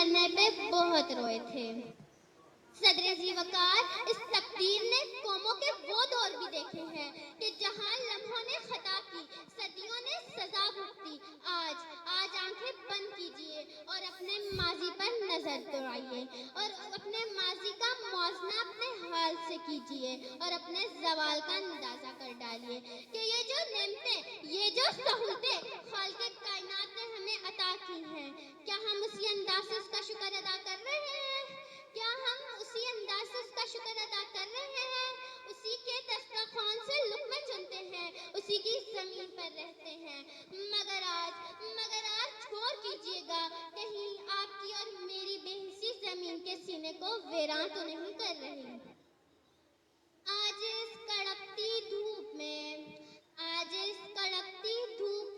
مرنے پہ بہت روئے تھے۔ صدر ذی وقار، اس تقدیر نے قوموں کے وہ دور بھی دیکھے ہیں کہ جہاں لمحوں نے خطا کی، صدیوں نے سزا بھگتی۔ آج آنکھیں بند کیجئے اور اپنے ماضی پر نظر دوڑائیے اور اپنے ماضی کا موازنہ اپنے حال سے کیجئے اور اپنے زوال کا اندازہ کر ڈالیے کہ یہ جو نعمتیں، یہ جو سہولتیں خالق کائنات نے ہمیں عطا کی ہیں، کیا ہم اسی انداز سے اس کا شکر ادا کر رہے ہیں؟ کیا ہم اسی انداز سے اس کا شکر ادا کر رہے ہیں؟ اسی کے دسترخوان سے لقمے چنتے ہیں، اسی کی زمین پر رہتے ہیں۔ مگر آج غور کیجئے گا، کہیں آپ کی اور میری بے حسی زمین کے سینے کو ویراں تو نہیں کر رہی؟ آج اس کڑکتی دھوپ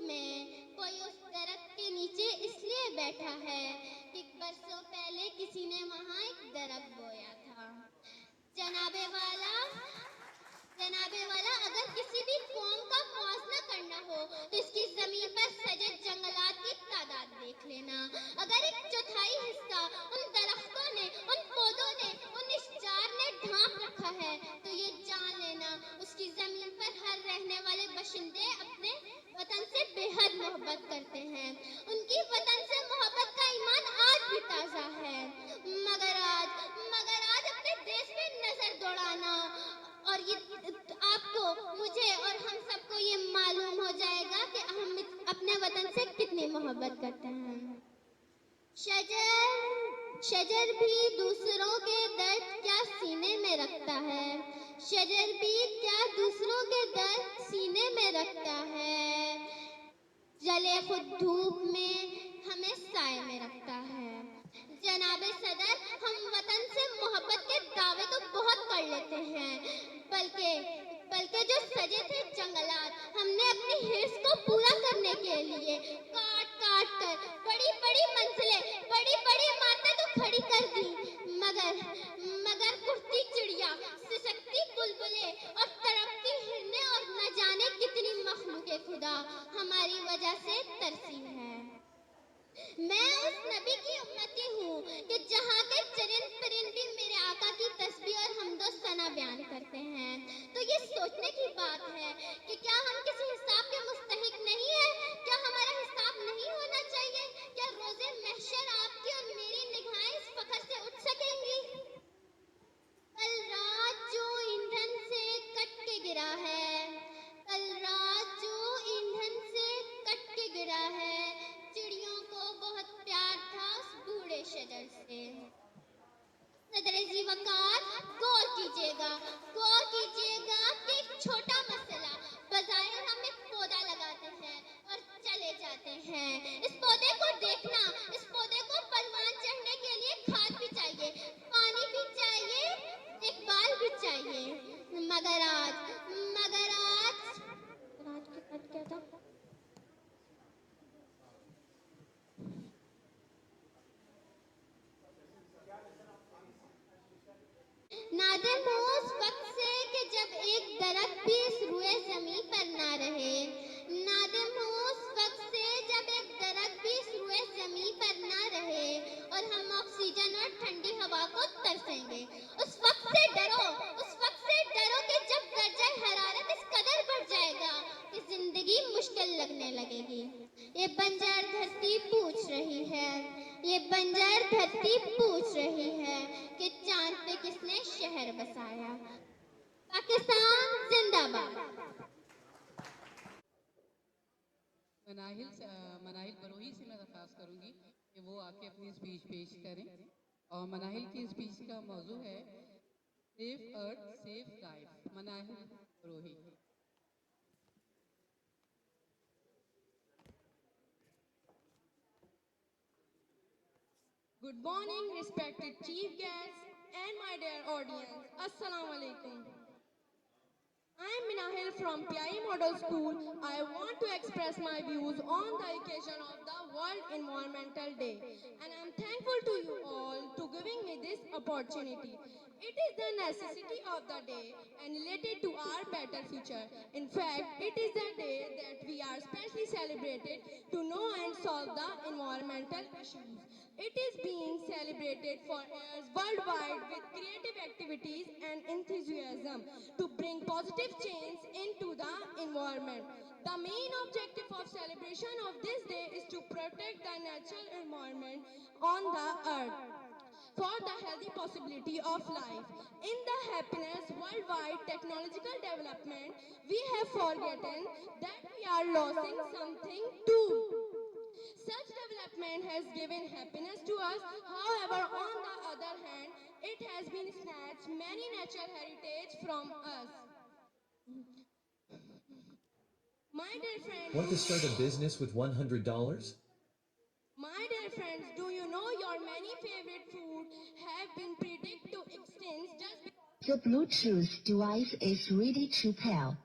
میں کوئی اس درخت کے نیچے اس لیے بیٹھا ہے کہ برسوں پہلے کسی نے وہاں ایک درخت بویا تھا۔ جناب والا، اگر کسی بھی قوم کا موازنہ کرنا ہو تو اس کی زمین پر سجے جنگلات کی تعداد دیکھ لینا۔ اگر ایک چوتھائی حصہ ان درختوں نے، ان پودوں نے، ان اشجار نے ڈھانپ رکھا ہے تو یہ جان لینا اس کی زمین پر ہر رہنے والے باشندے اپنے وطن سے بے حد محبت کرتے ہیں۔ ان کی وطن سے محبت کا ایمان آج بھی تازہ ہے۔ مگر آج اپنے دیش میں نظر دوڑانا اور آپ کو، مجھے اور ہم سب کو یہ معلوم ہو جائے گا کہ ہم اپنے وطن سے کتنی محبت کرتے ہیں۔ شجر بھی دوسروں کے درد کیا سینے میں رکھتا ہے، شجر بھی کیا دوسروں کے درد سینے میں رکھتا ہے، جلے خود دھوپ میں ہمیں سائے میں رکھتا ہے۔ جناب صدر، ہم وطن سے محبت کے دعوے تو بہت کر لیتے ہیں، بلکہ جو سجے تھے جنگلات، ہم نے اپنی حرص کو پورا کرنے کے لیے کاٹ کر بڑی بڑی منزلیں، بڑی بڑی عمارتیں تو کھڑی کر دی، مگر اڑتی چڑیا، سسکتی بلبلیں اور تڑپتی ہرنیں اور نہ جانے کتنی مخلوق خدا ہماری وجہ سے ترسی ہے۔ میں اس نبی کی امتی ہوں کہ جہاں کے چرند پرند بھی میرے آقا کی تسبیح اور حمد و ثنا بیان کرتے ہیں، تو یہ سوچنے کی بات ہے کہ کیا ہم کسی حساب کے مستحق نہیں ہیں؟ کیا ہمارا حساب نہیں ہونا چاہیے؟ کیا روز محشر آپ کی اور میری نگاہیں اس فخر سے اٹھ سکیں گی؟ کل رات جو ایندھن سے کٹ کے گرا ہے، کل رات جو ایندھن سے کٹ کے گرا ہے، چڑیوں کو بہت پیار تھا اس بوڑھے شجر سے۔ صدر ذی وقار، غور کیجئے گا کہ ایک چھوٹا مسئلہ، بظاہر ہم ایک پودا لگاتے ہیں اور چلے جاتے ہیں۔ اس پودے کو دیکھنا، اس پودے کو پروان چڑھنے کے لیے کھاد بھی چاہیے، پانی بھی چاہیے، دیکھ بھال بھی چاہیے۔ مگر آج کیا تھا؟ نادم ہوں اس وقت سے کہ جب ایک درخت بھی اس روئے زمین پر نہ رہے، نادم ہوں اس وقت سے جب ایک درخت بھی اس روئے زمین پر نہ رہے اور ہم آکسیجن اور ٹھنڈی ہوا کو ترسیں گے۔ اس وقت سے ڈرو کہ جب درجہ حرارت اس قدر بڑھ جائے گا کہ زندگی مشکل لگنے لگے گی۔ یہ بنجر دھرتی پوچھ رہی ہے کہ چاند پہ کس نے شہر بسایا۔ پاکستان زندہ باد۔ مناہل بروہی سے میں درخواست کروں گی کہ وہ آ کے اپنی اسپیچ پیش کریں، اور مناہل کی اسپیچ کا موضوع ہے safe earth safe life. Munahil Brohi. Good morning, respected chief guests and my dear audience. Assalamu alaikum. I am Minahil from PI Model School. I want to express my views on the occasion of the World Environmental Day, and I am thankful to you all to giving me this opportunity. It is the necessity of the day and related to our better future. In fact, it is the day that we are special wisely celebrated to know and solve the environmental issues. It is being celebrated for years worldwide with creative activities and enthusiasm to bring positive change into the environment. The main objective of celebration of this day is to protect the natural environment on the earth for the healthy possibility of life. In the happiness worldwide technological development, we have forgotten that we are losing something too. Such development has given happiness to us, however, on the other hand, it has been snatched many natural heritage from us. My dear friends, Want to start a business with $100? do you know your many favorite food have been predicted to extinct The Bluetooth device is ready to pair.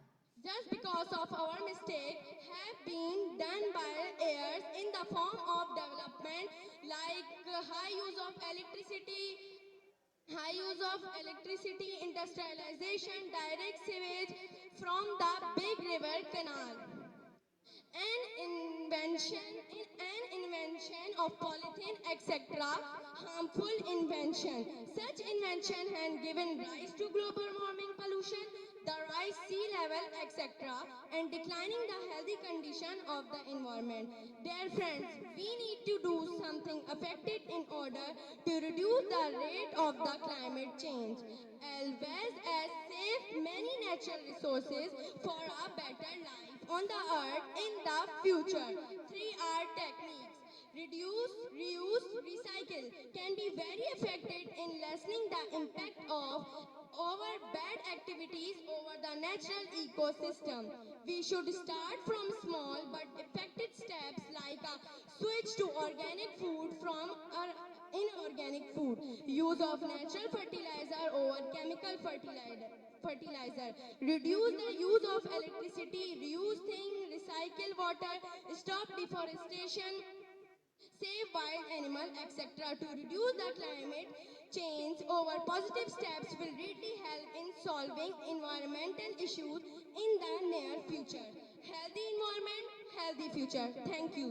just because of our mistake have been done by heirs in the form of development like high use of electricity, industrialization, direct sewage from the big river canal. An invention of polythene, etc. Harmful invention. Such invention has given rise to global warming, pollution, the rise sea level, etc. and declining the healthy condition of the environment. Dear friends, we need to do something effective in order to reduce the rate of the climate change, as well as save many natural resources for a better life on the earth in the future. 3R techniques: reduce, reuse, recycle can be very effective in lessening the impact of our bad activities over the natural ecosystem. We should start from small but effective steps like a switch to organic food from inorganic food, use of natural fertilizer over chemical fertilizer, reduce the use of electricity, reuse things, recycle water, stop deforestation, save wild animal, etc. To reduce the climate change over positive steps will really help in solving environmental issues in the near future. Healthy environment, healthy future. Thank you.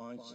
5